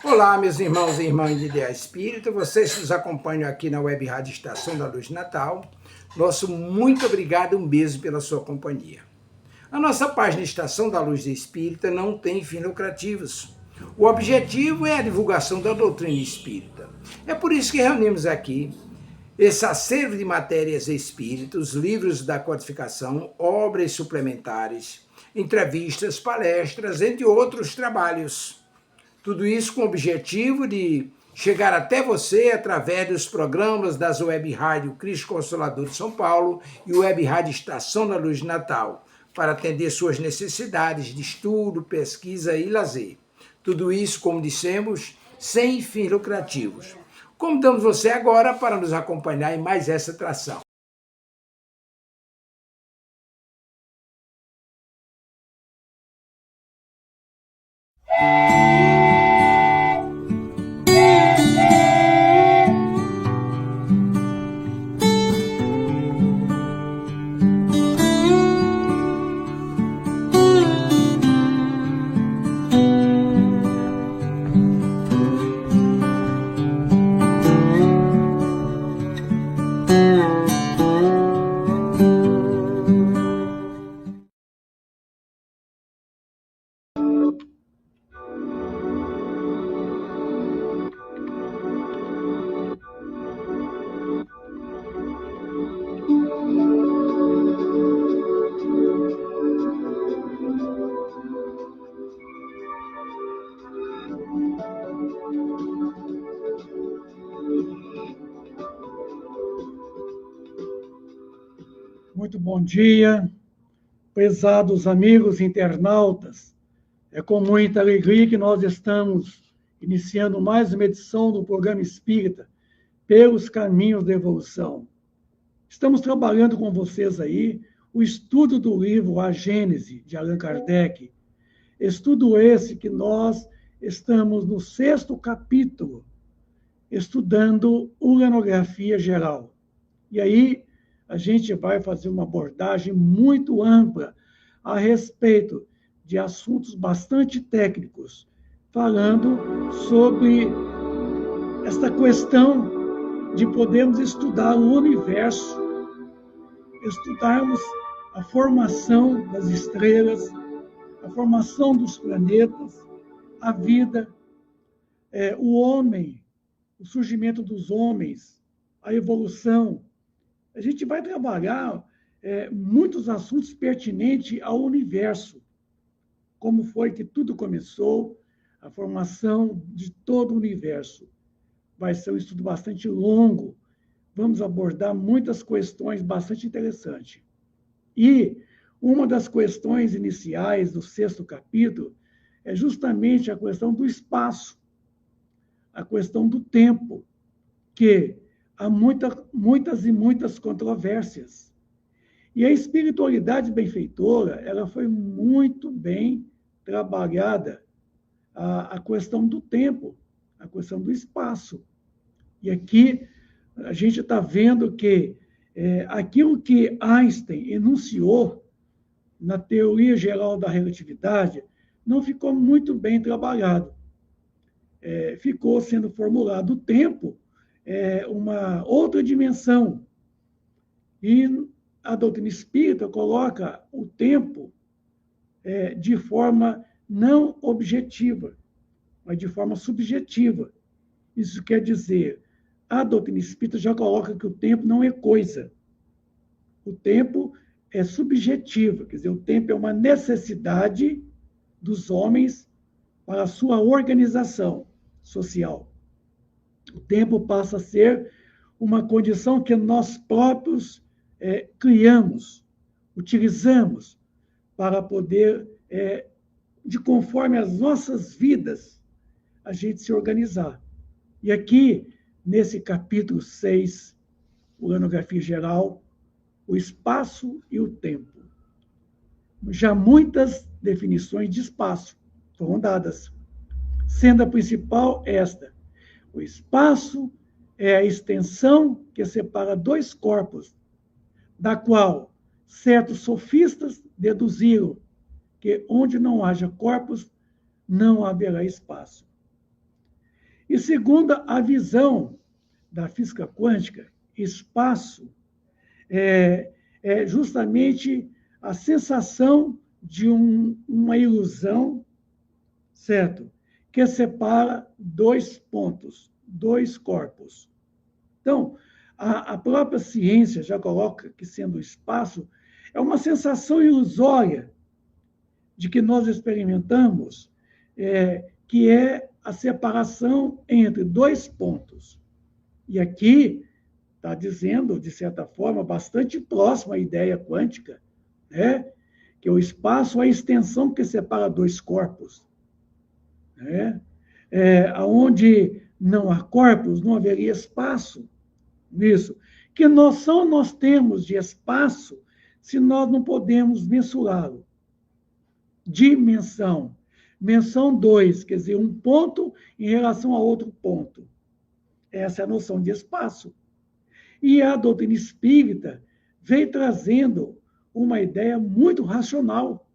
Olá, meus irmãos e irmãs de Ideia Espírita, vocês que nos acompanham aqui na Web Rádio Estação da Luz Natal, nosso muito obrigado e um beijo pela sua companhia. A nossa página Estação da Luz Espírita não tem fins lucrativos. O objetivo é a divulgação da doutrina espírita. É por isso que reunimos aqui esse acervo de matérias espíritas, livros da codificação, obras suplementares, entrevistas, palestras, entre outros trabalhos. Tudo isso com o objetivo de chegar até você através dos programas das Web Rádio Cristo Consolador de São Paulo e Web Rádio Estação da Luz de Natal, para atender suas necessidades de estudo, pesquisa e lazer. Tudo isso, como dissemos, sem fins lucrativos. Convidamos você agora para nos acompanhar em mais essa atração. Muito bom dia, prezados amigos internautas. É com muita alegria que nós estamos iniciando mais uma edição do programa Espírita Pelos Caminhos da Evolução. Estamos trabalhando com vocês aí o estudo do livro A Gênese, de Allan Kardec. Estudo esse que nós estamos no 6º capítulo, estudando uranografia geral. E aí, a gente vai fazer uma abordagem muito ampla a respeito de assuntos bastante técnicos, falando sobre esta questão de podermos estudar o universo, estudarmos a formação das estrelas, a formação dos planetas, a vida, o homem, o surgimento dos homens, a evolução. A gente vai trabalhar muitos assuntos pertinentes ao universo. Como foi que tudo começou, a formação de todo o universo. Vai ser um estudo bastante longo. Vamos abordar muitas questões bastante interessantes. E uma das questões iniciais do 6º capítulo é justamente a questão do espaço, a questão do tempo, que há muitas e muitas controvérsias. E a espiritualidade benfeitora, ela foi muito bem trabalhada, a questão do tempo, a questão do espaço. E aqui a gente está vendo que aquilo que Einstein enunciou na teoria geral da relatividade não ficou muito bem trabalhado. Ficou sendo formulado o tempo uma outra dimensão. E a doutrina espírita coloca o tempo de forma não objetiva, mas de forma subjetiva. Isso quer dizer, a doutrina espírita já coloca que o tempo não é coisa. O tempo é subjetivo, quer dizer, o tempo é uma necessidade dos homens para a sua organização social. O tempo passa a ser uma condição que nós próprios criamos, utilizamos para poder, de conforme as nossas vidas, a gente se organizar. E aqui, nesse capítulo 6, uranografia geral, o espaço e o tempo. Já muitas definições de espaço foram dadas, sendo a principal esta: o espaço é a extensão que separa dois corpos, da qual certos sofistas deduziram que onde não haja corpos, não haverá espaço. E segundo a visão da física quântica, espaço é justamente a sensação de uma ilusão, certo? Que separa dois pontos, dois corpos. Então, a própria ciência já coloca que, sendo o espaço, é uma sensação ilusória de que nós experimentamos, que é a separação entre dois pontos. E aqui está dizendo, de certa forma, bastante próximo à ideia quântica, né? Que o espaço é a extensão que separa dois corpos. Né? Onde não há corpos, não haveria espaço. Isso. Que noção nós temos de espaço se nós não podemos mensurá-lo? Dimensão. Menção 2, quer dizer, um ponto em relação a outro ponto. Essa é a noção de espaço. E a doutrina espírita vem trazendo uma ideia muito racional,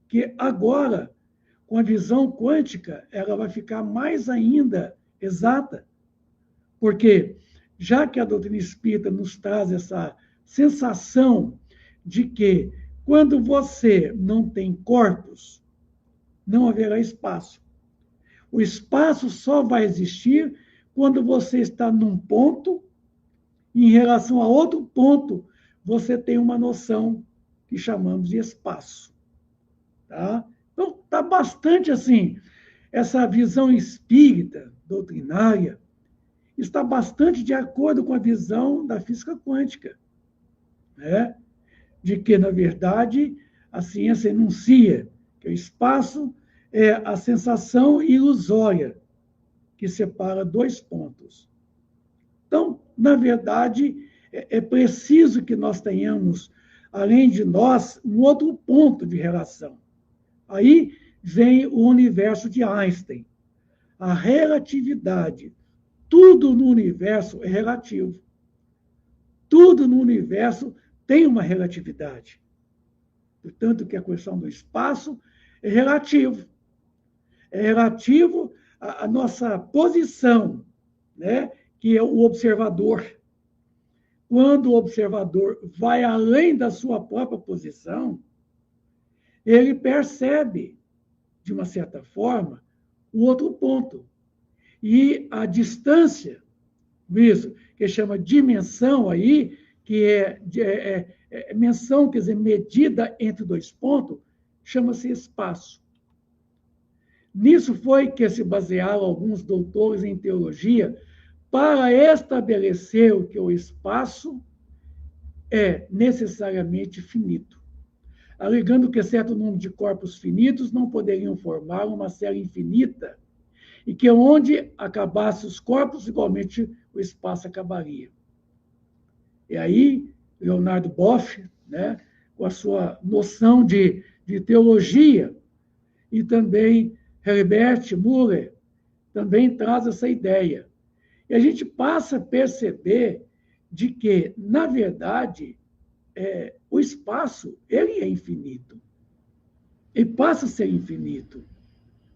que agora, com a visão quântica, ela vai ficar mais ainda exata. Porque, já que a doutrina espírita nos traz essa sensação de que, quando você não tem corpos, não haverá espaço. O espaço só vai existir quando você está num ponto, e em relação a outro ponto, você tem uma noção que chamamos de espaço. Tá? Então, está bastante assim. Essa visão espírita, doutrinária, está bastante de acordo com a visão da física quântica, né? De que, na verdade, a ciência enuncia que o espaço é a sensação ilusória que separa dois pontos. Então, na verdade, é preciso que nós tenhamos, além de nós, um outro ponto de relação. Aí vem o universo de Einstein, a relatividade. Tudo no universo é relativo. Tudo no universo tem uma relatividade. Portanto, que a questão do espaço é relativo. É relativo à nossa posição, né? Que é o observador. Quando o observador vai além da sua própria posição, ele percebe, de uma certa forma, o outro ponto. E a distância, isso, que chama dimensão aí, que é menção, quer dizer, medida entre dois pontos, chama-se espaço. Nisso foi que se basearam alguns doutores em teologia para estabelecer o que o espaço é necessariamente finito, alegando que certo número de corpos finitos não poderiam formar uma série infinita e que onde acabassem os corpos, igualmente o espaço acabaria. E aí, Leonardo Boff, né, com a sua noção de teologia, e também Herbert Müller, também traz essa ideia. E a gente passa a perceber de que, na verdade, o espaço ele é infinito. Ele passa a ser infinito,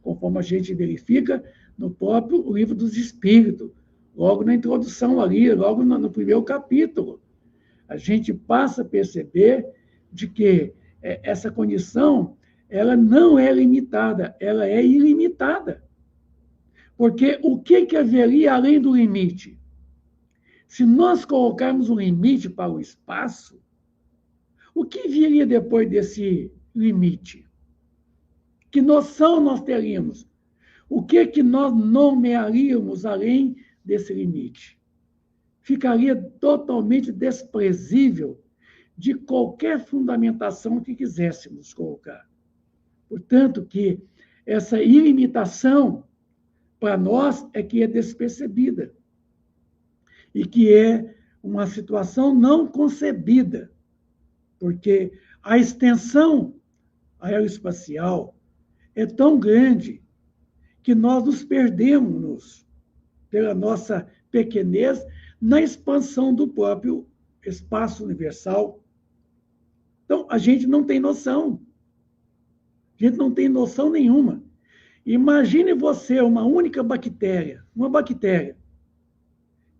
conforme a gente verifica no próprio Livro dos Espíritos, logo na introdução ali, logo no primeiro capítulo. A gente passa a perceber de que essa condição ela não é limitada, ela é ilimitada. Porque o que haveria além do limite? Se nós colocarmos um limite para o espaço, o que viria depois desse limite? Que noção nós teríamos? O que nós nomearíamos além desse limite? Ficaria totalmente desprezível de qualquer fundamentação que quiséssemos colocar. Portanto, que essa ilimitação, para nós, é que é despercebida e que é uma situação não concebida, porque a extensão aeroespacial é tão grande que nós nos perdemos pela nossa pequenez na expansão do próprio espaço universal. Então, a gente não tem noção. A gente não tem noção nenhuma. Imagine você uma única bactéria, uma bactéria,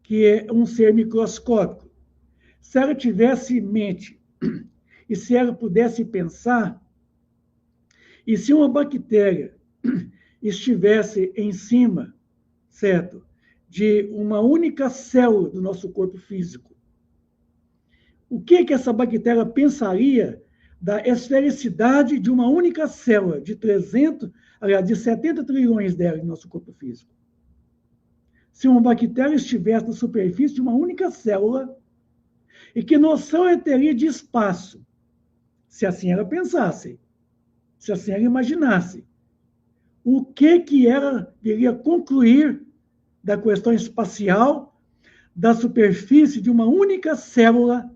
que é um ser microscópico. Se ela tivesse mente e se ela pudesse pensar, e se uma bactéria estivesse em cima, certo, de uma única célula do nosso corpo físico, o que essa bactéria pensaria da esfericidade de uma única célula, de 70 trilhões dela em nosso corpo físico? Se uma bactéria estivesse na superfície de uma única célula, e que noção ela teria de espaço, se assim ela pensasse, se assim ela imaginasse? O que ela iria concluir da questão espacial da superfície de uma única célula,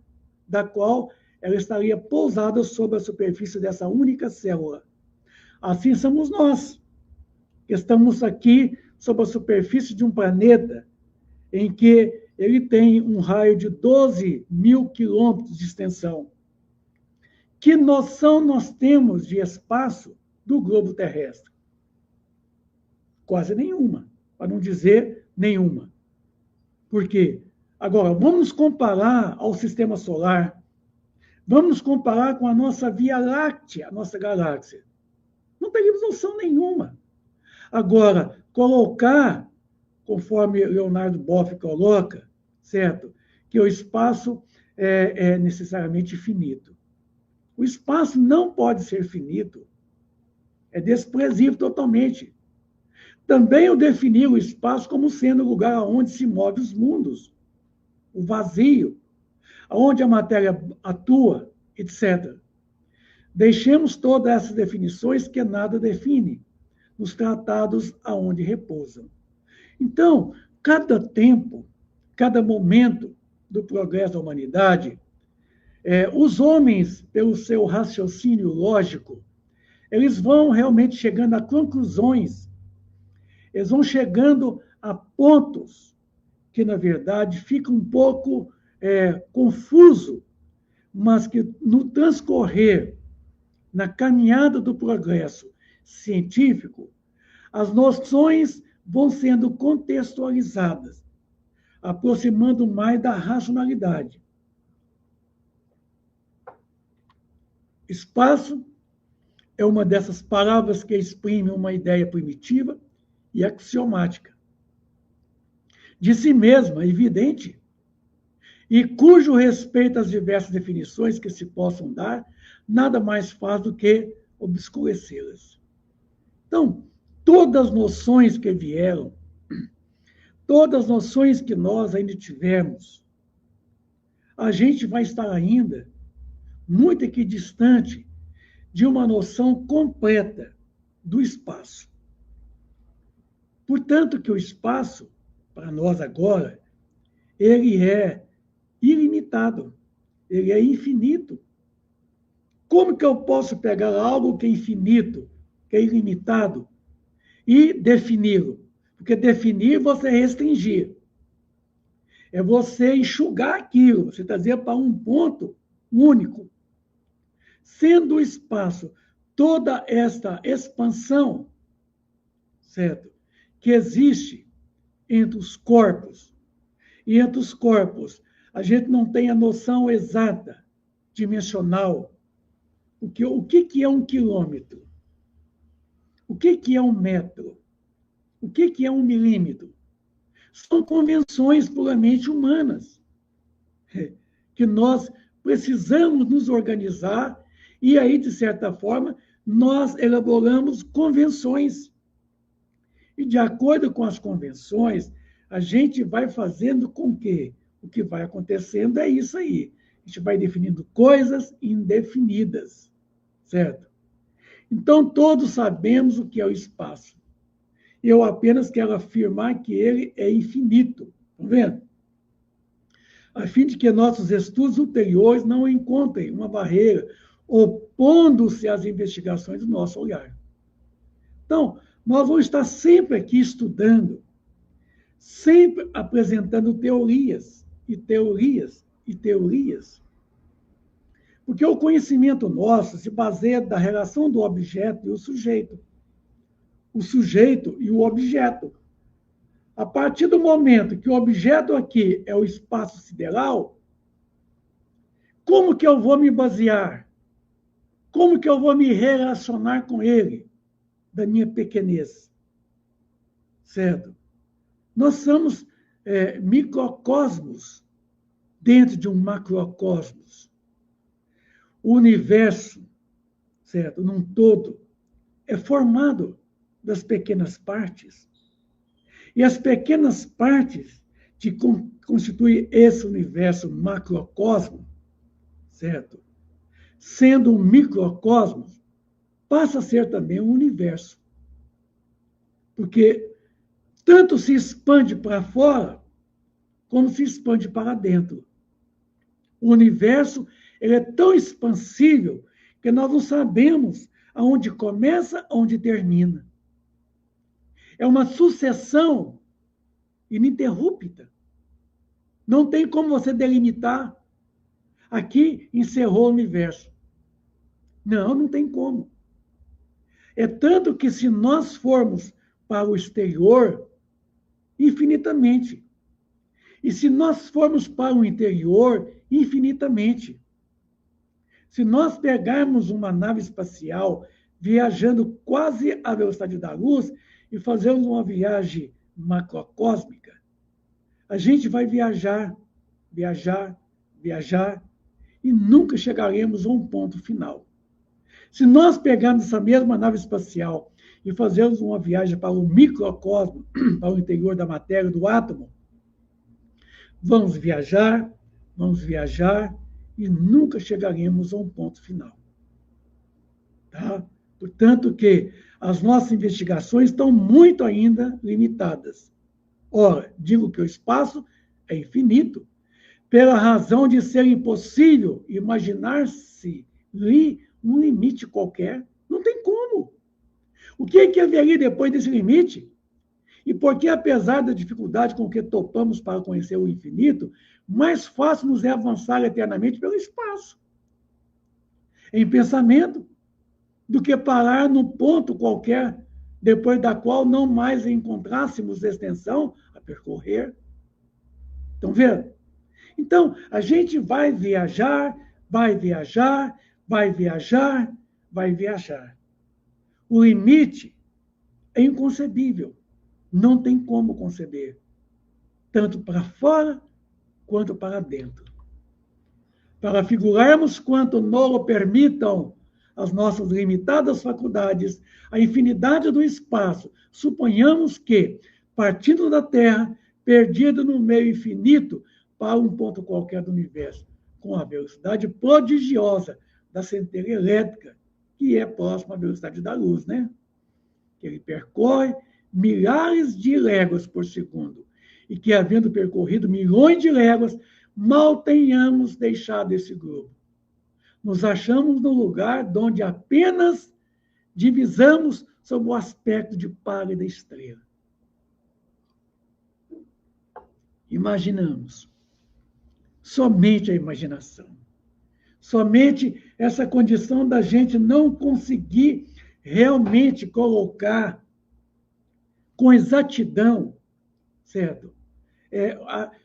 da qual ela estaria pousada sobre a superfície dessa única célula? Assim somos nós, que estamos aqui sobre a superfície de um planeta em que ele tem um raio de 12 mil quilômetros de extensão. Que noção nós temos de espaço do globo terrestre? Quase nenhuma, para não dizer nenhuma. Por quê? Agora, vamos comparar ao sistema solar, vamos comparar com a nossa Via Láctea, a nossa galáxia. Não teríamos noção nenhuma. Agora, colocar, conforme Leonardo Boff coloca, certo, que o espaço é necessariamente finito. O espaço não pode ser finito. É desprezível totalmente. Também o definir o espaço como sendo o lugar onde se movem os mundos, o vazio, onde a matéria atua, etc. Deixemos todas essas definições que nada define, nos tratados aonde repousam. Então, cada tempo, cada momento do progresso da humanidade, os homens, pelo seu raciocínio lógico, eles vão realmente chegando a conclusões, eles vão chegando a pontos que, na verdade, fica um pouco confuso, mas que no transcorrer, na caminhada do progresso científico, as noções vão sendo contextualizadas, aproximando mais da racionalidade. Espaço é uma dessas palavras que exprime uma ideia primitiva e axiomática, de si mesma, evidente, e cujo respeito às diversas definições que se possam dar, nada mais faz do que obscurecê-las. Então, todas as noções que vieram, todas as noções que nós ainda tivemos, a gente vai estar ainda muito equidistante de uma noção completa do espaço. Portanto, que o espaço, para nós agora, ele é ilimitado, ele é infinito. Como que eu posso pegar algo que é infinito, que é ilimitado, e defini-lo? Porque definir você restringir. É você enxugar aquilo, você trazer para um ponto único. Sendo o espaço toda esta expansão, certo? Que existe entre os corpos. E entre os corpos, a gente não tem a noção exata, dimensional. O que é 1 quilômetro? O que é 1 metro? O que é 1 milímetro? São convenções puramente humanas, que nós precisamos nos organizar e aí, de certa forma, nós elaboramos convenções. E, de acordo com as convenções, a gente vai fazendo com que o que vai acontecendo é isso aí. A gente vai definindo coisas indefinidas, certo? Então, todos sabemos o que é o espaço. Eu apenas quero afirmar que ele é infinito. Estão vendo? A fim de que nossos estudos ulteriores não encontrem uma barreira opondo-se às investigações do nosso olhar. Então, nós vamos estar sempre aqui estudando, sempre apresentando teorias, e teorias, e teorias. Porque o conhecimento nosso se baseia da relação do objeto e o sujeito. o sujeito e o objeto. A partir do momento que o objeto aqui é o espaço sideral, como que eu vou me basear? Como que eu vou me relacionar com ele? Da minha pequenez. Certo? Nós somos microcosmos dentro de um macrocosmos. O universo, certo, num todo, é formado das pequenas partes. E as pequenas partes que constituem esse universo macrocosmo, certo? Sendo um microcosmos, passa a ser também um universo. Porque tanto se expande para fora, como se expande para dentro. O universo ele é tão expansível que nós não sabemos aonde começa, aonde termina. É uma sucessão ininterrupta. Não tem como você delimitar. Aqui encerrou o universo. Não, não tem como. É tanto que se nós formos para o exterior, infinitamente. E se nós formos para o interior, infinitamente. Se nós pegarmos uma nave espacial viajando quase à velocidade da luz e fazermos uma viagem macrocósmica, a gente vai viajar, viajar, viajar e nunca chegaremos a um ponto final. Se nós pegarmos essa mesma nave espacial e fazermos uma viagem para o microcosmo, para o interior da matéria, do átomo, vamos viajar e nunca chegaremos a um ponto final. Tá? Portanto, que as nossas investigações estão muito ainda limitadas. Ora, digo que o espaço é infinito, pela razão de ser impossível imaginar-se-lhe um limite qualquer. Não tem como. O que é que haveria depois desse limite? E porque, apesar da dificuldade com que topamos para conhecer o infinito, mais fácil nos é avançar eternamente pelo espaço, em pensamento, do que parar num ponto qualquer, depois da qual não mais encontrássemos extensão a percorrer. Estão vendo? Então, a gente vai viajar, vai viajar, vai viajar, vai viajar. O limite é inconcebível. Não tem como conceber. Tanto para fora, quanto para dentro. Para figurarmos quanto nolo permitam as nossas limitadas faculdades, a infinidade do espaço, suponhamos que, partindo da Terra, perdido no meio infinito, para um ponto qualquer do universo, com a velocidade prodigiosa da centelha elétrica, que é próxima à velocidade da luz, né? Que ele percorre milhares de léguas por segundo, e que, havendo percorrido milhões de léguas, mal tenhamos deixado esse globo. Nos achamos no lugar onde apenas divisamos sob o aspecto de pálida estrela. Imaginamos. Somente a imaginação. Somente essa condição da gente não conseguir realmente colocar com exatidão, certo?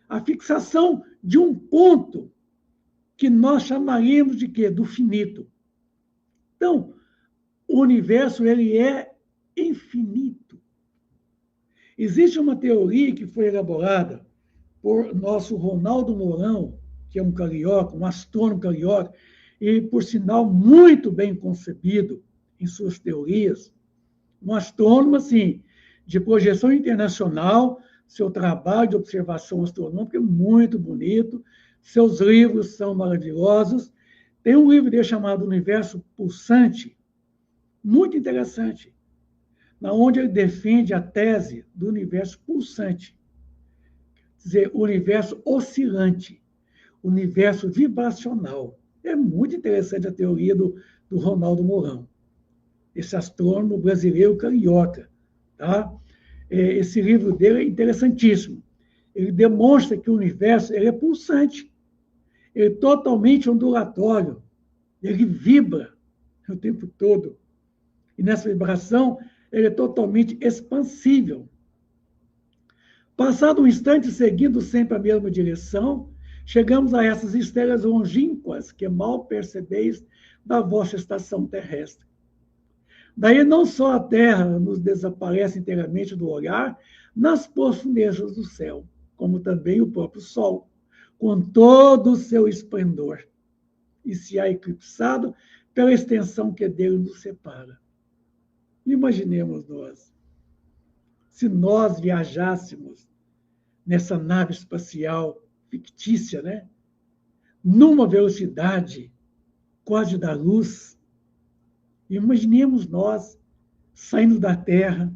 A fixação de um ponto que nós chamaríamos de quê? Do finito. Então, o universo ele é infinito. Existe uma teoria que foi elaborada por nosso Ronaldo Mourão, que é um carioca, um astrônomo carioca, e, por sinal, muito bem concebido em suas teorias. Um astrônomo, assim, de projeção internacional, seu trabalho de observação astronômica é muito bonito, seus livros são maravilhosos. Tem um livro dele chamado Universo Pulsante, muito interessante, na onde ele defende a tese do universo pulsante, quer dizer, o universo oscilante, o universo vibracional. É muito interessante a teoria do Ronaldo Mourão, esse astrônomo brasileiro carioca. Tá? Esse livro dele é interessantíssimo. Ele demonstra que o universo ele é pulsante, ele é totalmente ondulatório, ele vibra o tempo todo. E nessa vibração, ele é totalmente expansível. Passado um instante, seguindo sempre a mesma direção, chegamos a essas estrelas longínquas que mal percebeis da vossa estação terrestre. Daí não só a Terra nos desaparece inteiramente do olhar nas profundezas do céu, como também o próprio Sol, com todo o seu esplendor, e se há eclipsado pela extensão que dele nos separa. Imaginemos nós, se nós viajássemos nessa nave espacial fictícia, né? Numa velocidade quase da luz. Imaginemos nós saindo da Terra,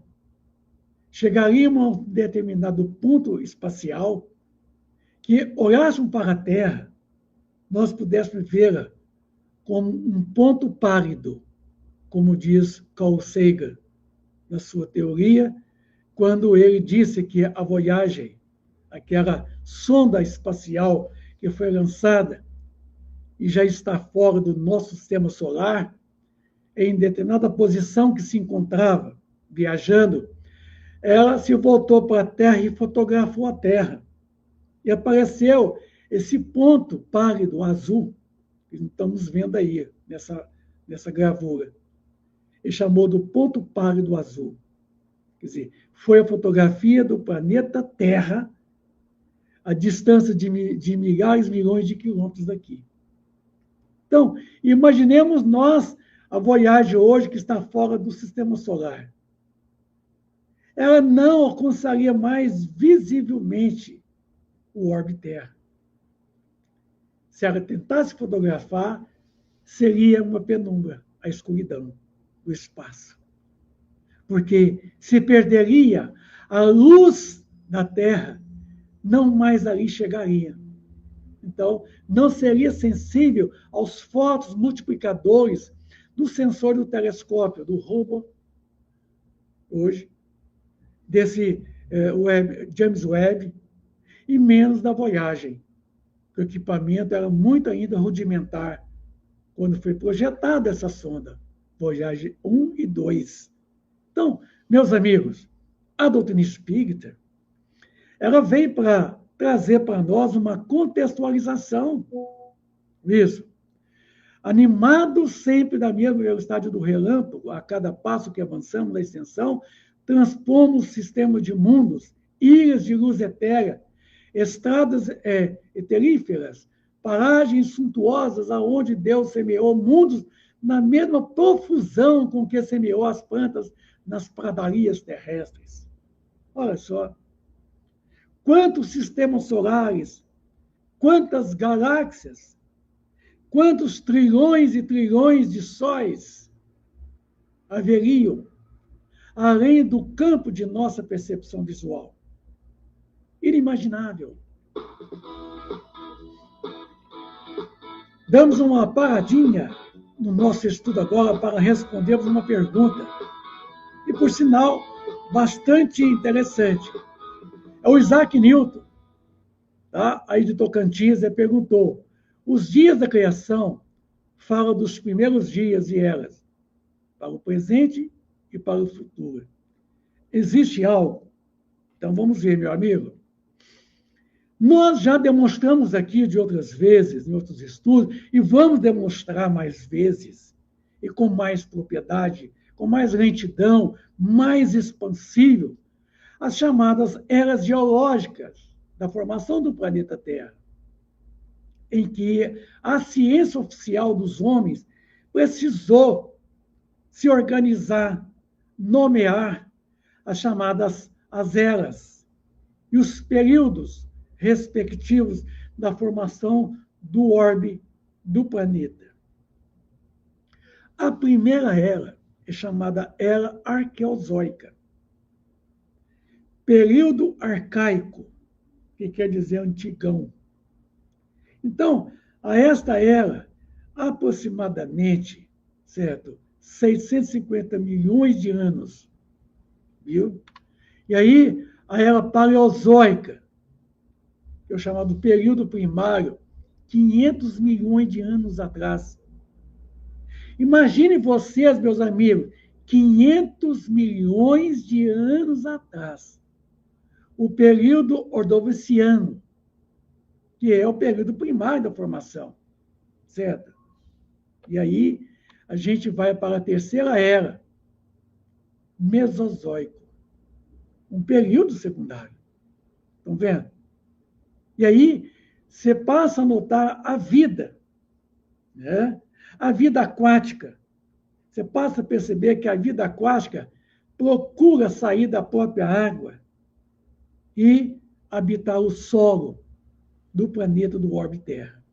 chegaríamos a um determinado ponto espacial que, olhássemos para a Terra, nós pudéssemos vê-la como um ponto pálido, como diz Carl Sagan na sua teoria, quando ele disse que a Voyager, aquela sonda espacial que foi lançada e já está fora do nosso sistema solar, em determinada posição que se encontrava, viajando, ela se voltou para a Terra e fotografou a Terra. E apareceu esse ponto pálido, azul, que estamos vendo aí, nessa gravura. Ele chamou do ponto pálido azul. Quer dizer, foi a fotografia do planeta Terra a distância de milhares, milhões de quilômetros daqui. Então, imaginemos nós a Voyager hoje que está fora do sistema solar. Ela não alcançaria mais visivelmente o orbe Terra. Se ela tentasse fotografar, seria uma penumbra, a escuridão do espaço. Porque se perderia a luz da Terra, não mais ali chegaria. Então, não seria sensível aos focos multiplicadores do sensor do telescópio, do Hubble, hoje, desse James Webb, e menos da Voyager. O equipamento era muito ainda rudimentar quando foi projetada essa sonda, Voyager 1 e 2. Então, meus amigos, a doutrina espírita, ela veio para trazer para nós uma contextualização. Isso. Animado sempre da mesma velocidade do relâmpago, a cada passo que avançamos na extensão, transpomos o sistema de mundos, ilhas de luz etérea, estradas eteríferas, paragens suntuosas aonde Deus semeou mundos na mesma profusão com que semeou as plantas nas pradarias terrestres. Olha só. Quantos sistemas solares, quantas galáxias, quantos trilhões e trilhões de sóis haveriam, além do campo de nossa percepção visual? Inimaginável. Damos uma paradinha no nosso estudo agora para respondermos uma pergunta. E, por sinal, bastante interessante. É o Isaac Newton, tá? Aí de Tocantins, ele perguntou: os dias da criação falam dos primeiros dias e eras, para o presente e para o futuro. Existe algo? Então vamos ver, meu amigo. Nós já demonstramos aqui de outras vezes, em outros estudos, e vamos demonstrar mais vezes, e com mais propriedade, com mais lentidão, mais expansível, as chamadas eras geológicas da formação do planeta Terra, em que a ciência oficial dos homens precisou se organizar, nomear as chamadas as eras e os períodos respectivos da formação do orbe do planeta. A primeira era é chamada Era Arqueozoica. Período arcaico, que quer dizer antigão. Então, a esta era, aproximadamente, certo, 650 milhões de anos, viu? E aí, a era paleozoica, que é o chamado período primário, 500 milhões de anos atrás. Imaginem vocês, meus amigos, 500 milhões de anos atrás. O período Ordoviciano, que é o período primário da formação, certo? E aí a gente vai para a terceira era, Mesozoico, um período secundário. Estão vendo? E aí você passa a notar a vida, né? A vida aquática. Você passa a perceber que a vida aquática procura sair da própria água e habitar o solo do planeta do orbe Terra.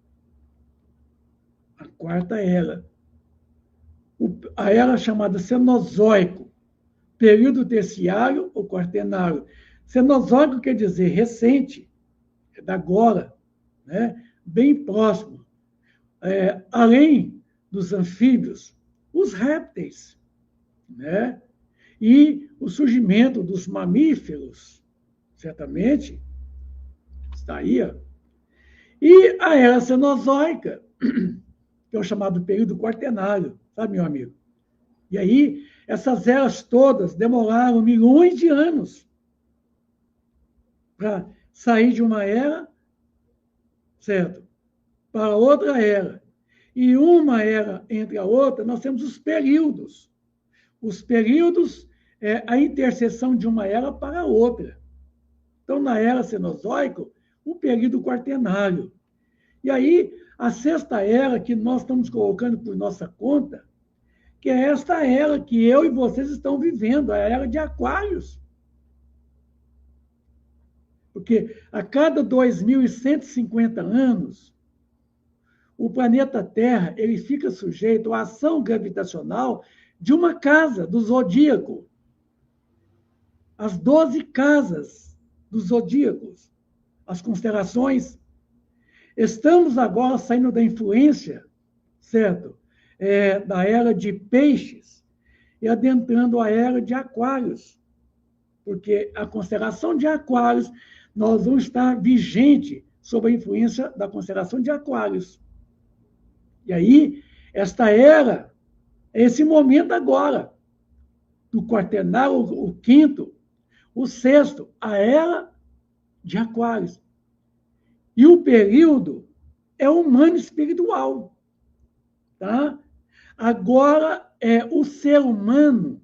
A quarta era. A era chamada Cenozoico, período terciário ou quaternário. Cenozoico quer dizer recente, é da agora, né? Bem próximo. Além dos anfíbios, os répteis, né? E o surgimento dos mamíferos, certamente, está aí. Ó. E a era Cenozoica, que é o chamado período quaternário, sabe, meu amigo? E aí, essas eras todas demoraram milhões de anos para sair de uma era, certo? Para outra era. E uma era entre a outra, nós temos os períodos. Os períodos é a interseção de uma era para a outra. Então, na era Cenozoica, o período quaternário. E aí, a sexta era que nós estamos colocando por nossa conta, que é esta era que eu e vocês estão vivendo, a era de Aquários. Porque a cada 2.150 anos, o planeta Terra ele fica sujeito à ação gravitacional de uma casa do zodíaco. As 12 casas dos zodíacos, as constelações. Estamos agora saindo da influência, certo? Da era de Peixes e adentrando a era de Aquários. Porque a constelação de Aquários, nós vamos estar vigente sob a influência da constelação de Aquários. E aí, esta era, esse momento agora, do quaternário, o quinto, o sexto, a era de Aquários. E o período é humano espiritual. Tá? Agora, o ser humano,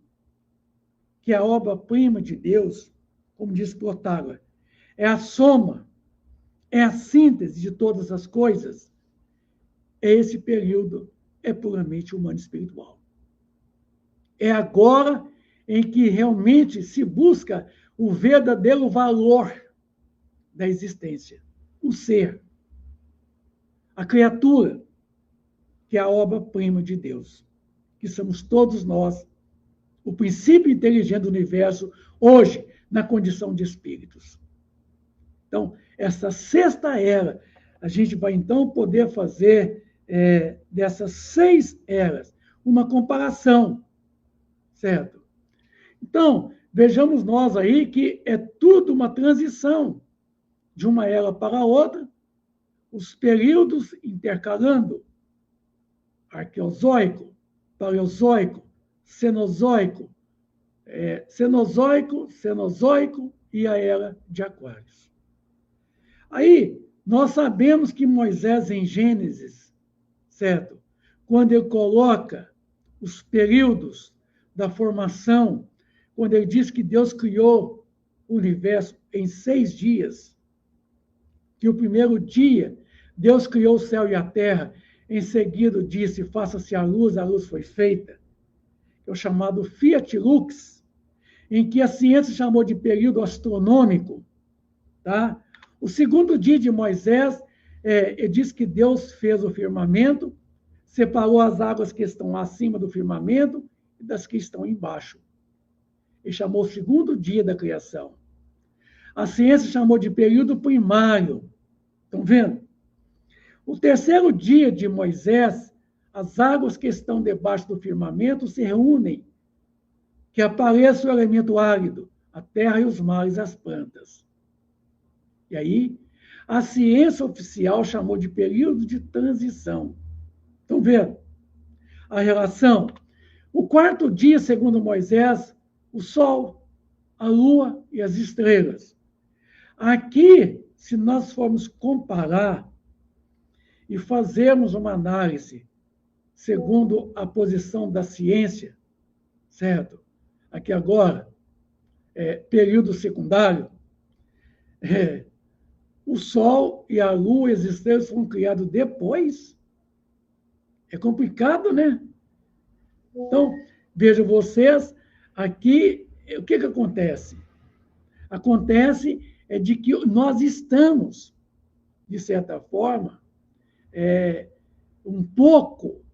que é a obra-prima de Deus, como diz Protágoras, é a soma, é a síntese de todas as coisas. Esse período é puramente humano espiritual. É agora em que realmente se busca o verdadeiro valor da existência, o ser, a criatura, que é a obra-prima de Deus, que somos todos nós, o princípio inteligente do universo, hoje, na condição de espíritos. Então, essa sexta era, a gente vai então poder fazer dessas 6 eras uma comparação, certo? Então, vejamos nós aí que é tudo uma transição de uma era para a outra, os períodos intercalando, arqueozoico, paleozoico, cenozoico, cenozoico e a era de Aquários. Aí, nós sabemos que Moisés, em Gênesis, certo? Quando ele coloca os períodos da formação, quando ele diz que Deus criou o universo em 6 dias, que o primeiro dia Deus criou o céu e a terra, em seguida disse, faça-se a luz foi feita, é o chamado Fiat Lux, em que a ciência chamou de período astronômico. Tá? O segundo dia de Moisés, ele diz que Deus fez o firmamento, separou as águas que estão acima do firmamento e das que estão embaixo. Ele chamou o segundo dia da criação. A ciência chamou de período primário. Estão vendo? O terceiro dia de Moisés, as águas que estão debaixo do firmamento se reúnem, que apareça o elemento árido, a terra e os mares e as plantas. E aí, a ciência oficial chamou de período de transição. Estão vendo? A relação. O quarto dia, segundo Moisés, o sol, a lua e as estrelas. Aqui, se nós formos comparar e fazermos uma análise segundo a posição da ciência, certo? Aqui agora, período secundário, o Sol e a Lua e as estrelas foram criados depois. É complicado, né? Então, vejam vocês, aqui, o que acontece? Acontece de que nós estamos, de certa forma, um pouco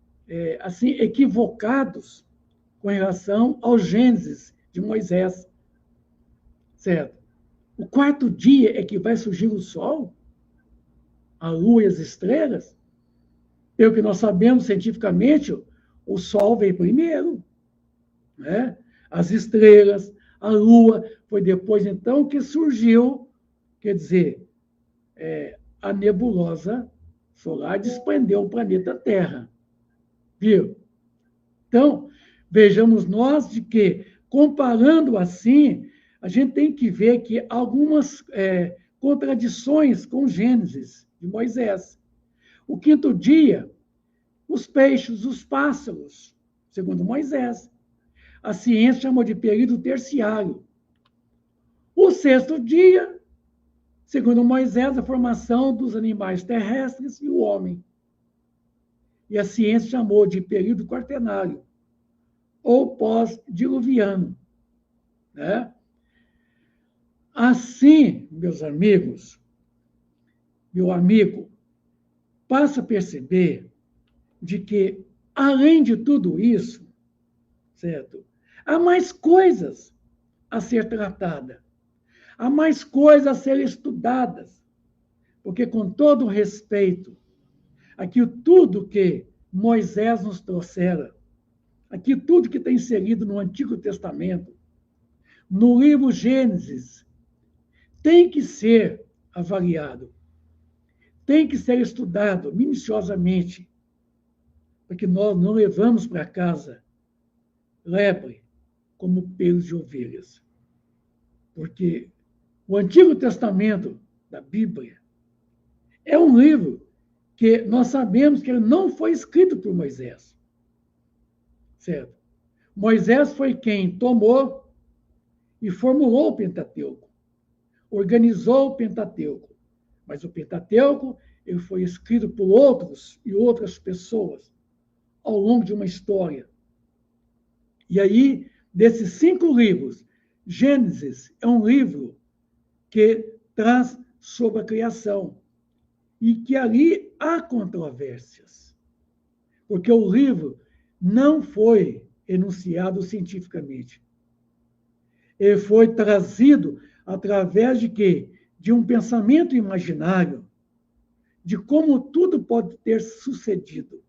assim, equivocados com relação ao Gênesis de Moisés, certo? O quarto dia é que vai surgir o Sol, a Lua e as estrelas. Pelo que nós sabemos cientificamente, o Sol veio primeiro, né? As estrelas, a Lua, foi depois, então, que surgiu, quer dizer, a nebulosa solar desprendeu o planeta Terra. Viu? Então, vejamos nós de que, comparando assim, a gente tem que ver que algumas contradições com Gênesis de Moisés. O quinto dia, os peixes, os pássaros, segundo Moisés. A ciência chamou de período terciário. O sexto dia, segundo Moisés, a formação dos animais terrestres e o homem. E a ciência chamou de período quaternário, ou pós-diluviano, né? Assim, meus amigos, meu amigo, passa a perceber de que, além de tudo isso, certo? Há mais coisas a ser tratada, há mais coisas a serem estudadas, porque, com todo respeito, aqui tudo que Moisés nos trouxera, aqui tudo que está inserido no Antigo Testamento, no livro Gênesis, tem que ser avaliado, tem que ser estudado minuciosamente, porque nós não levamos para casa lebre como pelos de ovelhas. Porque o Antigo Testamento da Bíblia é um livro que nós sabemos que ele não foi escrito por Moisés. Certo? Moisés foi quem tomou e formulou o Pentateuco, organizou o Pentateuco. Mas o Pentateuco ele foi escrito por outros e outras pessoas ao longo de uma história. E aí, desses 5 livros, Gênesis é um livro que traz sobre a criação e que ali há controvérsias, porque o livro não foi enunciado cientificamente. Ele foi trazido através de quê? De um pensamento imaginário, de como tudo pode ter sucedido.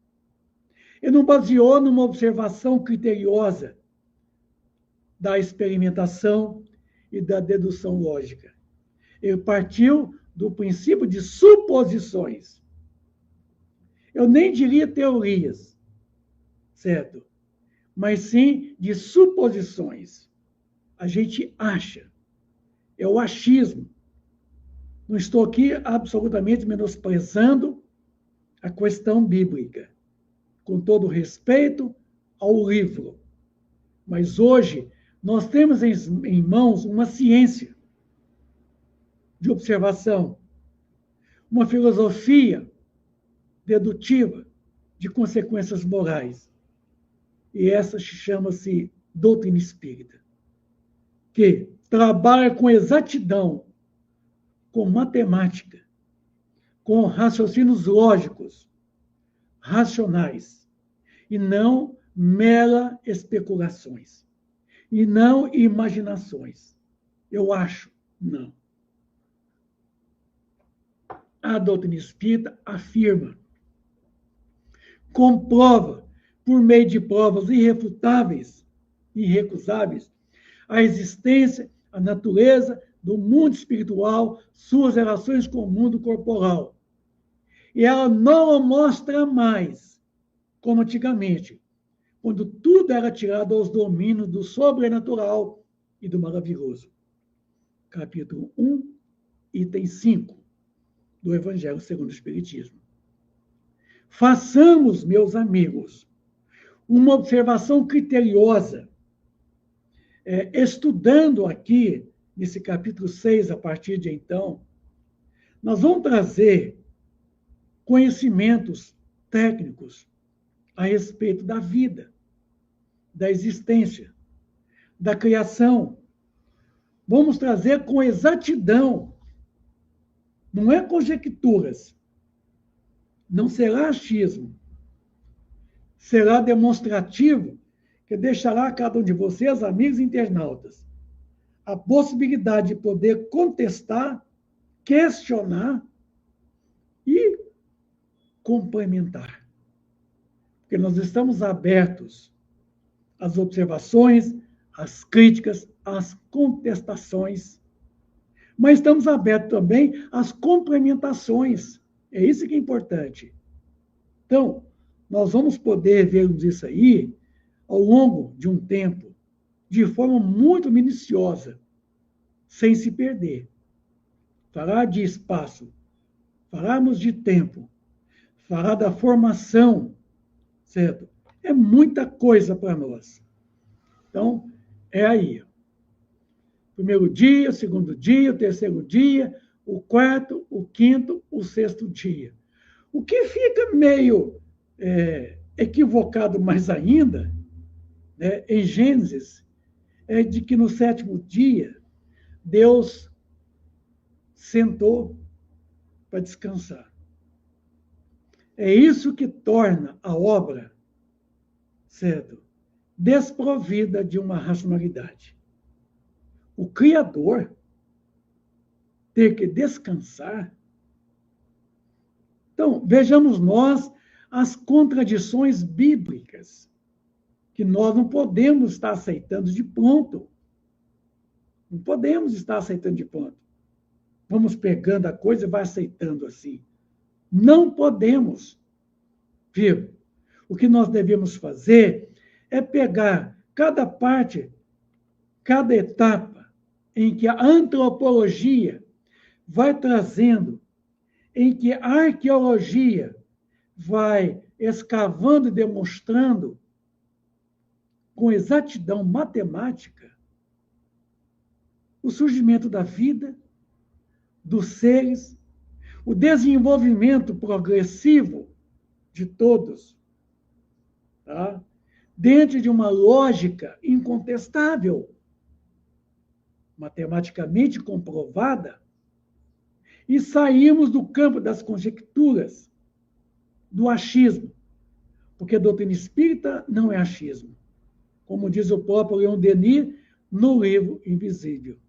Ele não baseou numa observação criteriosa da experimentação e da dedução lógica. Ele partiu do princípio de suposições. Eu nem diria teorias, certo? Mas sim de suposições. A gente acha. É o achismo. Não estou aqui absolutamente menosprezando a questão bíblica, com todo respeito ao livro. Mas hoje nós temos em mãos uma ciência de observação, uma filosofia dedutiva de consequências morais. E essa chama-se doutrina espírita, que trabalha com exatidão, com matemática, com raciocínios lógicos, racionais, e não mera especulações, e não imaginações. Eu acho, não. A doutrina espírita afirma, comprova, por meio de provas irrefutáveis, irrecusáveis, a existência, a natureza do mundo espiritual, suas relações com o mundo corporal. E ela não o mostra mais, como antigamente, quando tudo era tirado aos domínios do sobrenatural e do maravilhoso. Capítulo 1, item 5, do Evangelho segundo o Espiritismo. Façamos, meus amigos, uma observação criteriosa, estudando aqui, nesse capítulo 6, a partir de então, nós vamos trazer conhecimentos técnicos a respeito da vida, da existência, da criação. Vamos trazer com exatidão, não é conjecturas, não será achismo, será demonstrativo, que deixará a cada um de vocês, amigos internautas, a possibilidade de poder contestar, questionar e complementar. Porque nós estamos abertos às observações, às críticas, às contestações, mas estamos abertos também às complementações. É isso que é importante. Então, nós vamos poder vermos isso aí ao longo de um tempo, de forma muito minuciosa, sem se perder. Falar de espaço, falarmos de tempo, falar da formação, certo? É muita coisa para nós. Então, é aí. Primeiro dia, o segundo dia, o terceiro dia, o quarto, o quinto, o sexto dia. O que fica meio equivocado mais ainda, né, em Gênesis, é de que no sétimo dia, Deus sentou para descansar. É isso que torna a obra, certo, desprovida de uma racionalidade. O Criador ter que descansar. Então, vejamos nós as contradições bíblicas, que nós não podemos estar aceitando de pronto. Não podemos estar aceitando de pronto. Vamos pegando a coisa e vai aceitando assim. Não podemos. Viu? O que nós devemos fazer é pegar cada parte, cada etapa em que a antropologia vai trazendo, em que a arqueologia vai escavando e demonstrando com exatidão matemática o surgimento da vida, dos seres, o desenvolvimento progressivo de todos, tá? Dentro de uma lógica incontestável, matematicamente comprovada, e saímos do campo das conjecturas, do achismo, porque a doutrina espírita não é achismo, como diz o próprio Leon Denis no livro Invisível.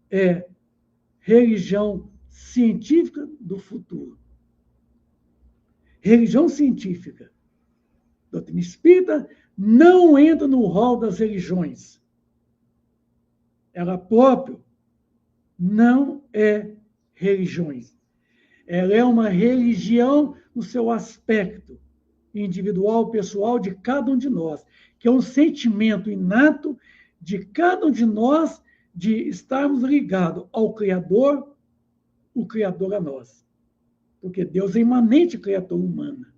É religião científica do futuro. Religião científica. Doutrina espírita não entra no rol das religiões. Ela própria não é religiões. Ela é uma religião no seu aspecto individual, pessoal de cada um de nós, que é um sentimento inato de cada um de nós de estarmos ligados ao Criador, o Criador a nós. Porque Deus é imanente criatura humana.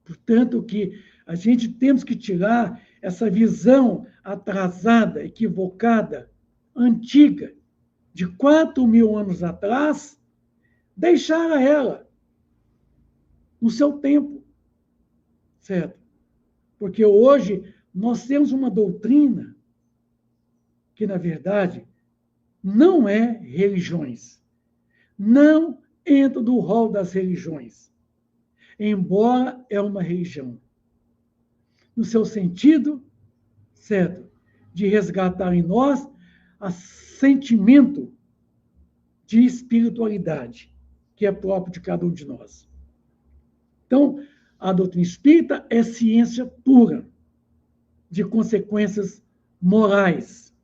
Portanto, que a gente temos que tirar essa visão atrasada, equivocada, antiga, de 4.000 anos atrás, deixar ela no seu tempo, certo? Porque hoje nós temos uma doutrina que, na verdade, não é religiões. Não entra no rol das religiões, embora é uma religião. No seu sentido, certo, de resgatar em nós o sentimento de espiritualidade, que é próprio de cada um de nós. Então, a doutrina espírita é ciência pura, de consequências morais,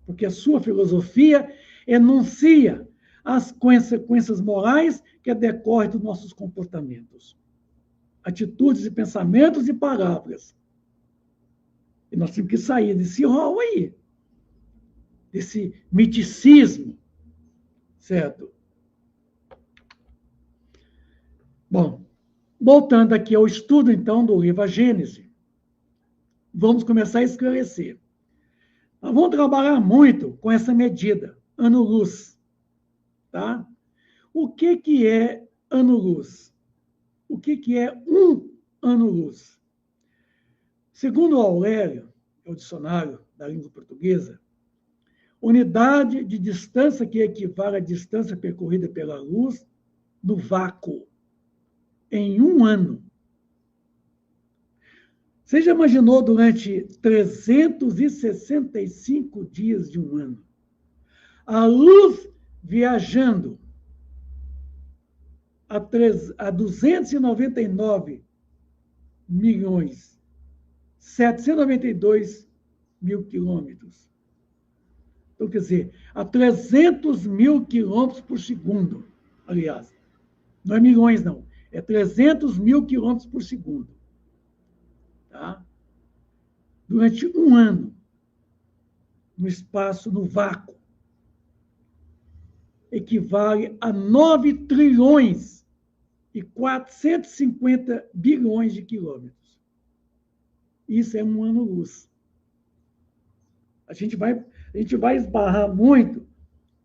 porque a sua filosofia enuncia as consequências morais que decorrem dos nossos comportamentos. atitudes e pensamentos e palavras. E nós temos que sair desse rol aí, desse miticismo, certo? Bom, voltando aqui ao estudo, então, do livro A Gênese, vamos começar a esclarecer. Nós vamos trabalhar muito com essa medida, ano-luz, tá? O que é ano-luz? O que é um ano-luz? Segundo Aurélio, é o dicionário da língua portuguesa, unidade de distância que equivale à distância percorrida pela luz no vácuo, em um ano. Você já imaginou durante 365 dias de um ano, a luz viajando a 299 milhões 792 mil quilômetros. Então, quer dizer, a 300 mil quilômetros por segundo. Aliás, não é milhões, não. É 300 mil quilômetros por segundo. Tá? Durante um ano, no espaço, no vácuo, equivale a 9 trilhões e 450 bilhões de quilômetros. Isso é um ano-luz. A gente vai esbarrar muito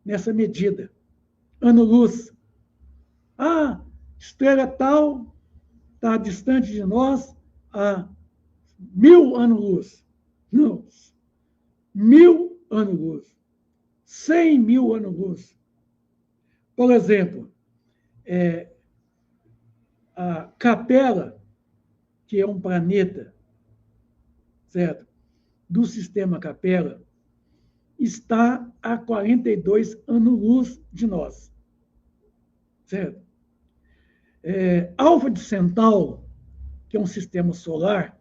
nessa medida. Ano-luz. Ah, estrela tal está distante de nós a 1000 anos-luz. Não. 1000 anos-luz. 100 mil anos-luz. Por exemplo, a Capela, que é um planeta, certo? Do sistema Capela, está a 42 anos-luz de nós. Certo? Alfa de Centauro, que é um sistema solar,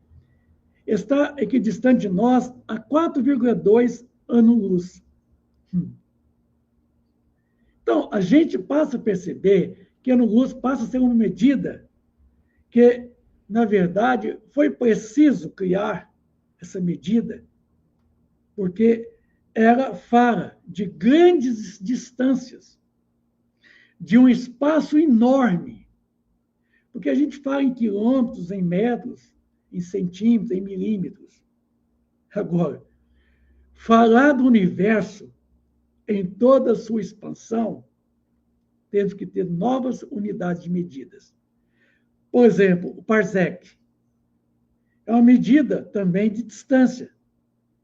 está equidistante de nós a 4,2 anos-luz. Então, a gente passa a perceber que ano-luz passa a ser uma medida que, na verdade, foi preciso criar essa medida, porque ela fala de grandes distâncias, de um espaço enorme. Porque a gente fala em quilômetros, em metros, em centímetros, em milímetros. Agora, falar do universo em toda a sua expansão, temos que ter novas unidades de medidas. Por exemplo, o parsec é uma medida também de distância,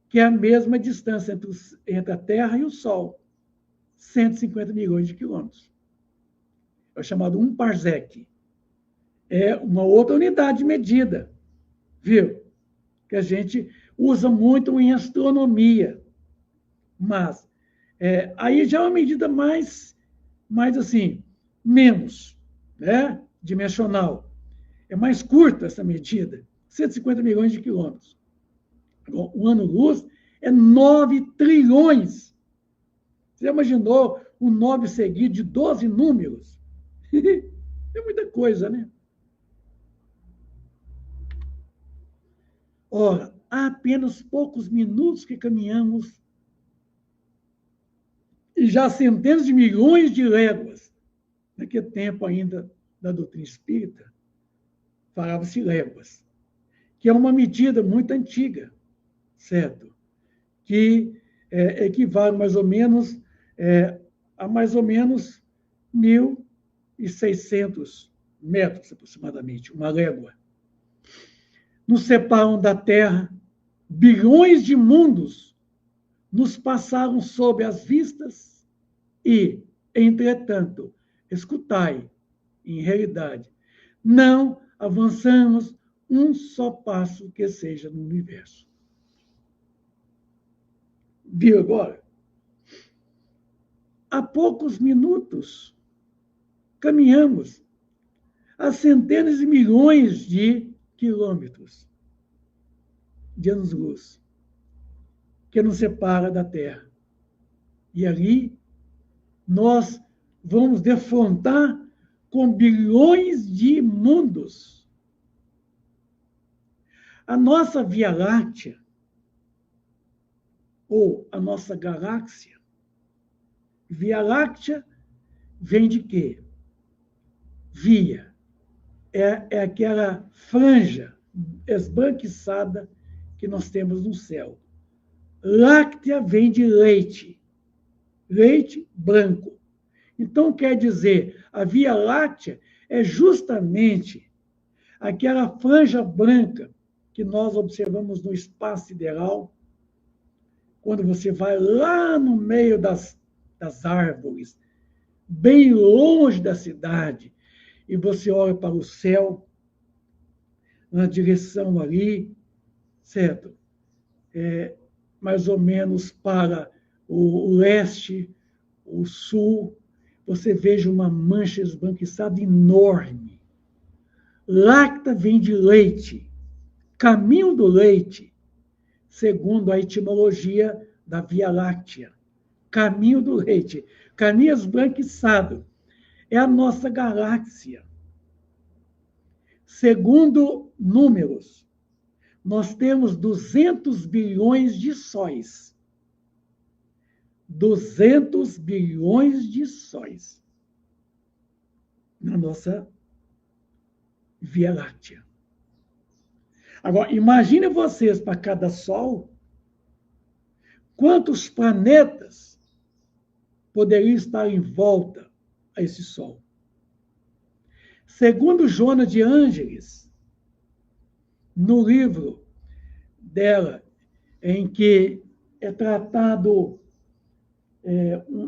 que é a mesma distância entre a Terra e o Sol, 150 milhões de quilômetros. É chamado 1 parsec. É uma outra unidade de medida, viu? Que a gente usa muito em astronomia. Mas aí já é uma medida mais assim, menos, né? Dimensional. É mais curta essa medida, 150 milhões de quilômetros. O ano-luz é 9 trilhões. Você já imaginou um 9 seguido de 12 números? É muita coisa, né? Ora, há apenas poucos minutos que caminhamos e já centenas de milhões de léguas. Naquele tempo ainda da doutrina espírita, falava-se léguas, que é uma medida muito antiga, certo? Que equivale mais ou menos a mais ou menos 1.600 metros, aproximadamente, uma légua. Nos separam da Terra, bilhões de mundos nos passaram sob as vistas e, entretanto, escutai, em realidade, não avançamos um só passo que seja no universo. Viu agora? Há poucos minutos, caminhamos a centenas de milhões de quilômetros de anos-luz que nos separa da Terra. E ali nós vamos defrontar com bilhões de mundos A nossa Via Láctea, ou a nossa galáxia, Via Láctea vem de quê? Via é aquela franja esbranquiçada que nós temos no céu. Láctea vem de leite, leite branco. Então, quer dizer, a Via Láctea é justamente aquela franja branca que nós observamos no espaço sideral, quando você vai lá no meio das árvores, bem longe da cidade, e você olha para o céu, na direção ali, certo? Mais ou menos para o leste, o sul, você veja uma mancha esbranquiçada enorme. Láctea vem de leite, caminho do leite, segundo a etimologia da Via Láctea. Caminho do leite, caminho esbranquiçado. É a nossa galáxia. Segundo números, nós temos 200 bilhões de sóis. 200 bilhões de sóis na nossa Via Láctea. Agora, imagine vocês, para cada sol, quantos planetas poderiam estar em volta a esse Sol. Segundo Joana de Ângeles, no livro dela, em que é tratado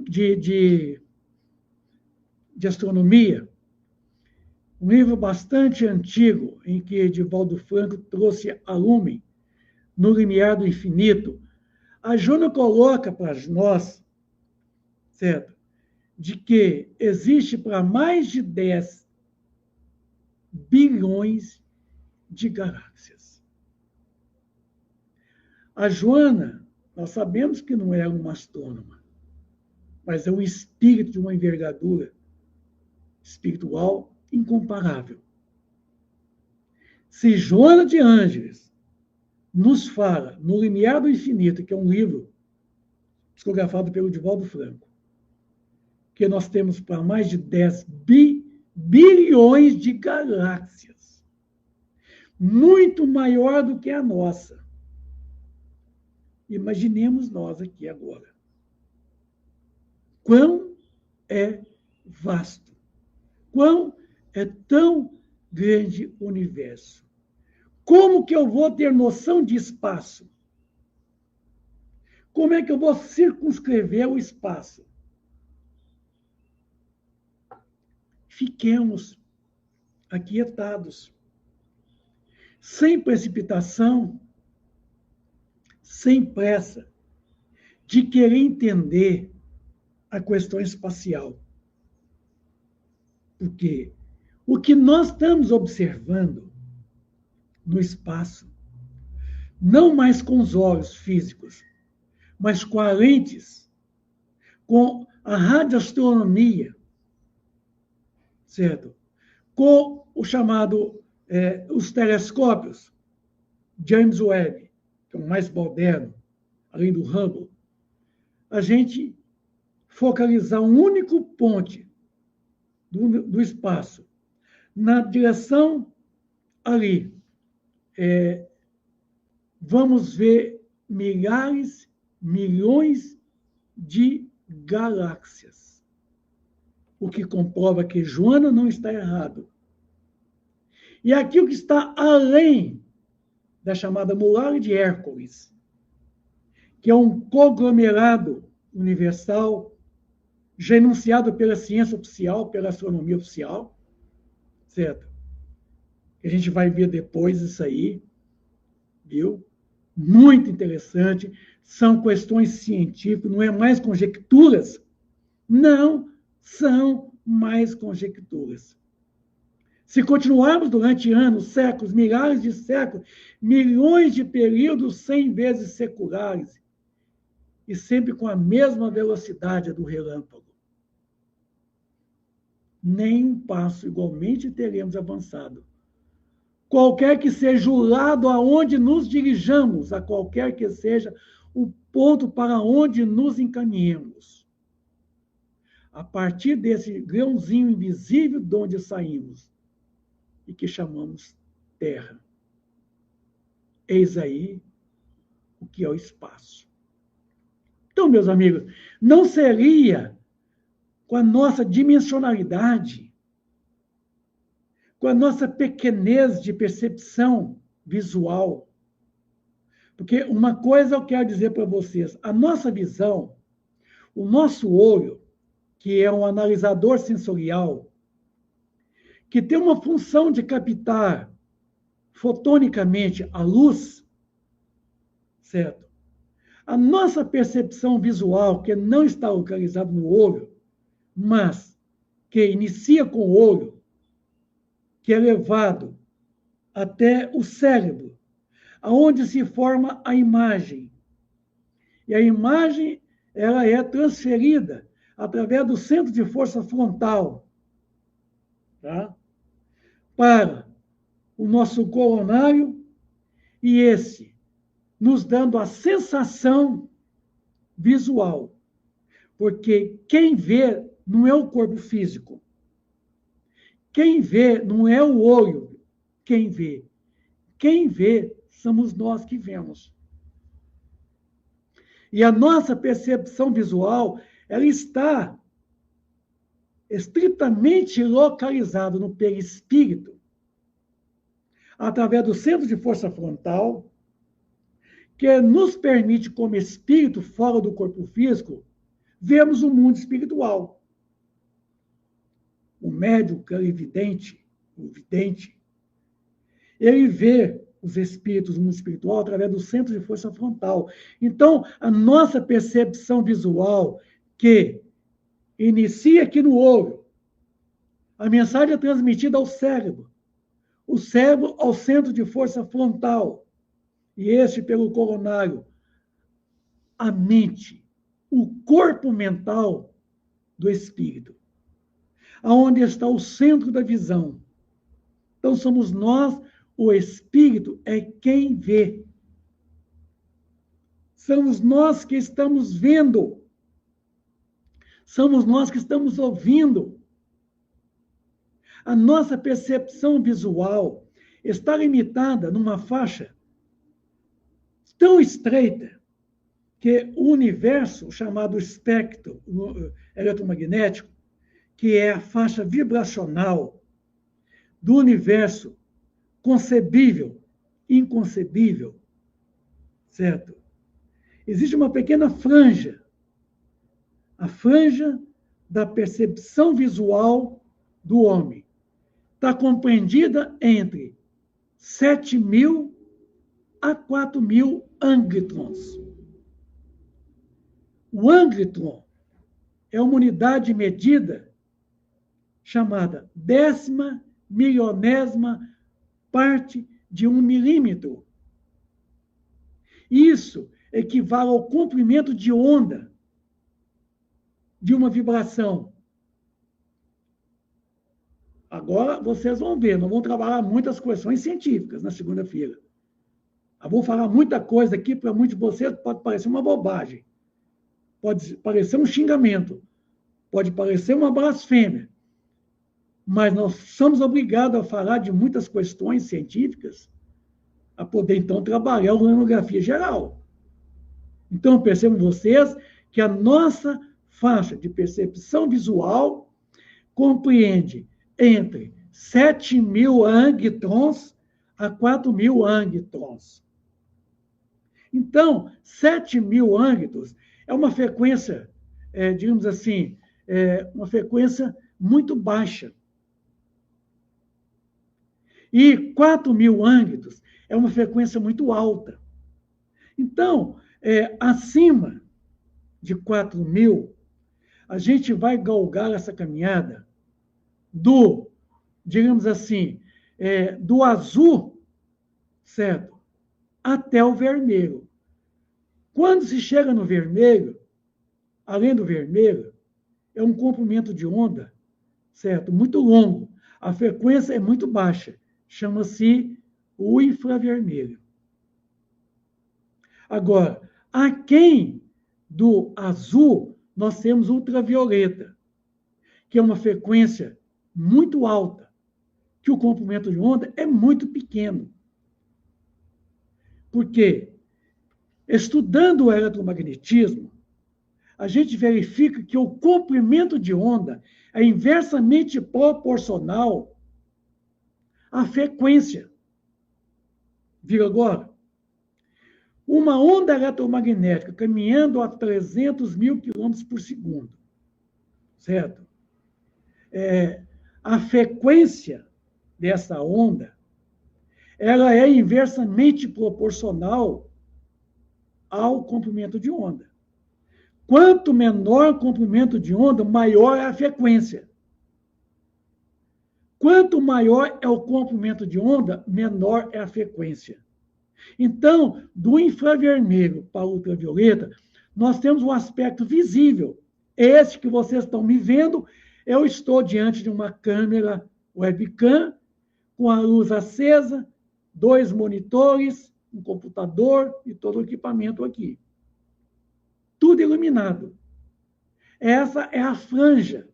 de astronomia, um livro bastante antigo, em que Divaldo Franco trouxe a lume no limiar do infinito, a Joana coloca para nós, certo, de que existe para mais de 10 bilhões de galáxias. A Joana, nós sabemos que não é uma astrônoma, mas é um espírito de uma envergadura espiritual incomparável. Se Joana de Ângeles nos fala no Limiar do Infinito, que é um livro psicografado pelo Divaldo Franco, que nós temos para mais de 10 bilhões de galáxias, muito maior do que a nossa. Imaginemos nós aqui agora. Quão é vasto, quão é tão grande o universo. Como que eu vou ter noção de espaço? Como é que eu vou circunscrever o espaço? Fiquemos aquietados, sem precipitação, sem pressa, de querer entender a questão espacial. Porque o que nós estamos observando no espaço, não mais com os olhos físicos, mas com as lentes, com a radioastronomia, certo? Com o chamado, os telescópios, James Webb, que é o mais moderno, além do Hubble, a gente focalizar um único ponto do espaço na direção ali. Vamos ver milhares, milhões de galáxias. O que comprova que Joana não está errado. E aquilo que está além da chamada muralha de Hércules, que é um conglomerado universal já enunciado pela ciência oficial, pela astronomia oficial, certo? A gente vai ver depois isso aí, viu? Muito interessante, são questões científicas, não é mais conjecturas, não são mais conjecturas. Se continuarmos durante anos, séculos, milhares de séculos, milhões de períodos 100 vezes seculares, e sempre com a mesma velocidade do relâmpago, nem um passo igualmente teremos avançado qualquer que seja o lado aonde nos dirijamos, a qualquer que seja o ponto para onde nos encaminhemos. A partir desse grãozinho invisível de onde saímos e que chamamos terra. Eis aí o que é o espaço. Então, meus amigos, não seria com a nossa dimensionalidade, com a nossa pequenez de percepção visual. Porque uma coisa eu quero dizer para vocês, a nossa visão, o nosso olho, que é um analisador sensorial, que tem uma função de captar fotonicamente a luz, certo? A nossa percepção visual, que não está localizada no olho, mas que inicia com o olho, que é levado até o cérebro, aonde se forma a imagem. E a imagem, ela é transferida através do centro de força frontal, tá? Para o nosso coronário, e esse nos dando a sensação visual. Porque quem vê não é o corpo físico. Quem vê não é o olho. Quem vê. Quem vê somos nós que vemos. E a nossa percepção visual, ela está estritamente localizada no perispírito, através do centro de força frontal, que nos permite, como espírito fora do corpo físico, vermos o mundo espiritual. O médium, que é o vidente, ele vê os espíritos do mundo espiritual através do centro de força frontal. Então, a nossa percepção visual, que inicia aqui no olho, a mensagem é transmitida ao cérebro, o cérebro ao centro de força frontal, e este pelo coronário, a mente, o corpo mental do espírito, aonde está o centro da visão. Então, somos nós, o espírito é quem vê. Somos nós que estamos vendo. Somos nós que estamos ouvindo. A nossa percepção visual está limitada numa faixa tão estreita que o universo, chamado espectro eletromagnético, que é a faixa vibracional do universo concebível, inconcebível, certo? Existe uma pequena franja, a franja da percepção visual do homem. Está compreendida entre 7.000 a 4.000 angstrons. O angstrom é uma unidade de medida chamada 10.000.000ª parte de 1 milímetro. Isso equivale ao comprimento de onda de uma vibração. Agora vocês vão ver, nós vamos trabalhar muitas questões científicas na segunda-feira. Eu vou falar muita coisa aqui, para muitos de vocês pode parecer uma bobagem, pode parecer um xingamento, pode parecer uma blasfêmia, mas nós somos obrigados a falar de muitas questões científicas a poder, então, trabalhar a organografia geral. Então, percebam vocês que a nossa faixa de percepção visual compreende entre 7.000 angstrons a 4.000 angstrons. Então, 7.000 angstrons é uma frequência, digamos assim, uma frequência muito baixa. E 4.000 angstrons é uma frequência muito alta. Então, acima de 4.000, a gente vai galgar essa caminhada do, digamos assim, do azul, certo? Até o vermelho. Quando se chega no vermelho, além do vermelho, é um comprimento de onda, certo? Muito longo. A frequência é muito baixa. Chama-se o infravermelho. Agora, aquém do azul, nós temos ultravioleta, que é uma frequência muito alta, que o comprimento de onda é muito pequeno. Por quê? Estudando o eletromagnetismo, a gente verifica que o comprimento de onda é inversamente proporcional à frequência. Viu agora? Uma onda eletromagnética caminhando a 300 mil quilômetros por segundo, certo? A frequência dessa onda, ela é inversamente proporcional ao comprimento de onda. Quanto menor o comprimento de onda, maior é a frequência. Quanto maior é o comprimento de onda, menor é a frequência. Então, do infravermelho para o ultravioleta, nós temos um aspecto visível. Este que vocês estão me vendo, eu estou diante de uma câmera webcam, com a luz acesa, 2 monitores, um computador e todo o equipamento aqui. Tudo iluminado. Essa é a franja,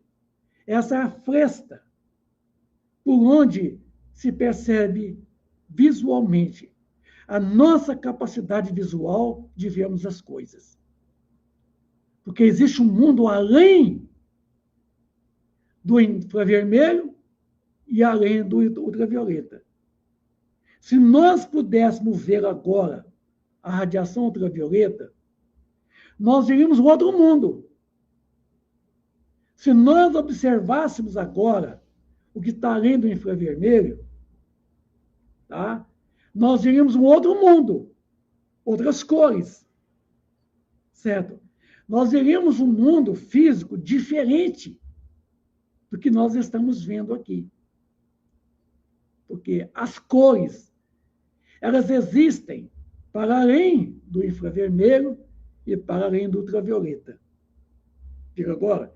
essa é a fresta, por onde se percebe visualmente a nossa capacidade visual de vermos as coisas. Porque existe um mundo além do infravermelho e além do ultravioleta. Se nós pudéssemos ver agora a radiação ultravioleta, nós veríamos um outro mundo. Se nós observássemos agora o que está além do infravermelho, tá? Nós veríamos um outro mundo, outras cores, certo? Nós veríamos um mundo físico diferente do que nós estamos vendo aqui. Porque as cores, elas existem para além do infravermelho e para além do ultravioleta. Fica agora?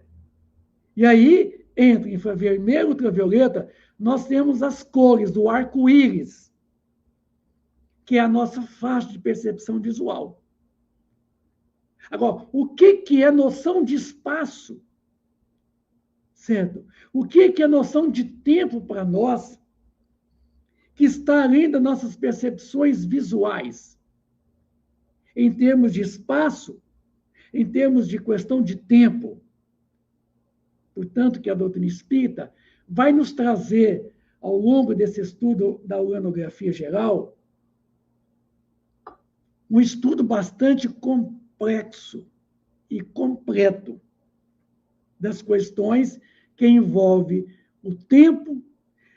E aí, entre infravermelho e ultravioleta, nós temos as cores do arco-íris, que é a nossa faixa de percepção visual. Agora, o que é noção de espaço? Certo? O que é noção de tempo para nós, que está além das nossas percepções visuais? Em termos de espaço, em termos de questão de tempo. Portanto, que a doutrina espírita vai nos trazer, ao longo desse estudo da uranografia geral, um estudo bastante complexo e completo das questões que envolve o tempo,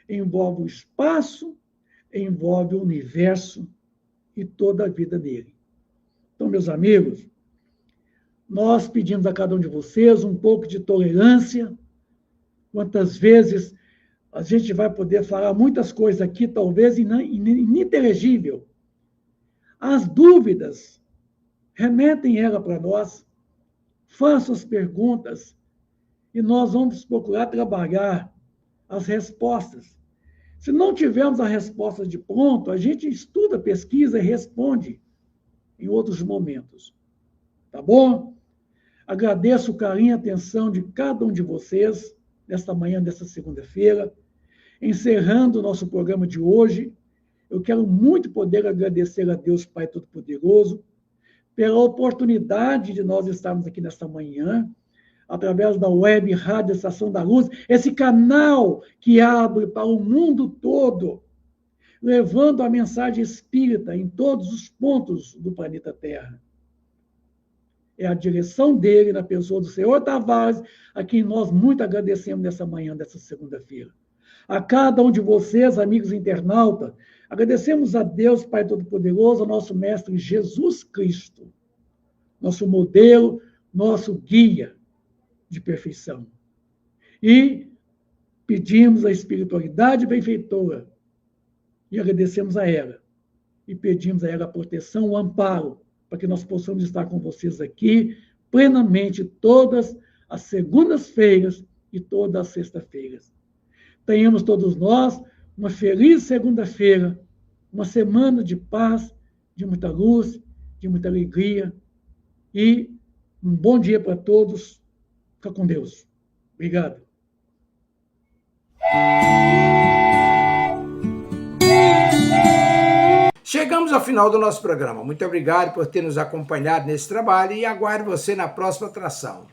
envolve o espaço, envolve o universo e toda a vida dele. Então, meus amigos, nós pedimos a cada um de vocês um pouco de tolerância. Quantas vezes a gente vai poder falar muitas coisas aqui, talvez ininteligível. As dúvidas, remetem ela para nós, façam as perguntas e nós vamos procurar trabalhar as respostas. Se não tivermos a resposta de pronto, a gente estuda, pesquisa e responde em outros momentos. Tá bom? Agradeço o carinho e a atenção de cada um de vocês nesta manhã, desta segunda-feira. Encerrando o nosso programa de hoje, eu quero muito poder agradecer a Deus Pai Todo-Poderoso pela oportunidade de nós estarmos aqui nesta manhã, através da web Rádio Estação da Luz, esse canal que abre para o mundo todo, levando a mensagem espírita em todos os pontos do planeta Terra. É a direção dele, na pessoa do Senhor Tavares, a quem nós muito agradecemos nessa manhã, dessa segunda-feira. A cada um de vocês, amigos internautas, agradecemos a Deus, Pai Todo-Poderoso, ao nosso Mestre Jesus Cristo, nosso modelo, nosso guia de perfeição. E pedimos a espiritualidade benfeitora e agradecemos a ela. E pedimos a ela a proteção, o amparo, para que nós possamos estar com vocês aqui plenamente todas as segundas-feiras e todas as sextas-feiras. Tenhamos todos nós uma feliz segunda-feira uma semana de paz, de muita luz, de muita alegria. E um bom dia para todos. Fica com Deus. Obrigado. Chegamos ao final do nosso programa. Muito obrigado por ter nos acompanhado nesse trabalho e aguardo você na próxima atração.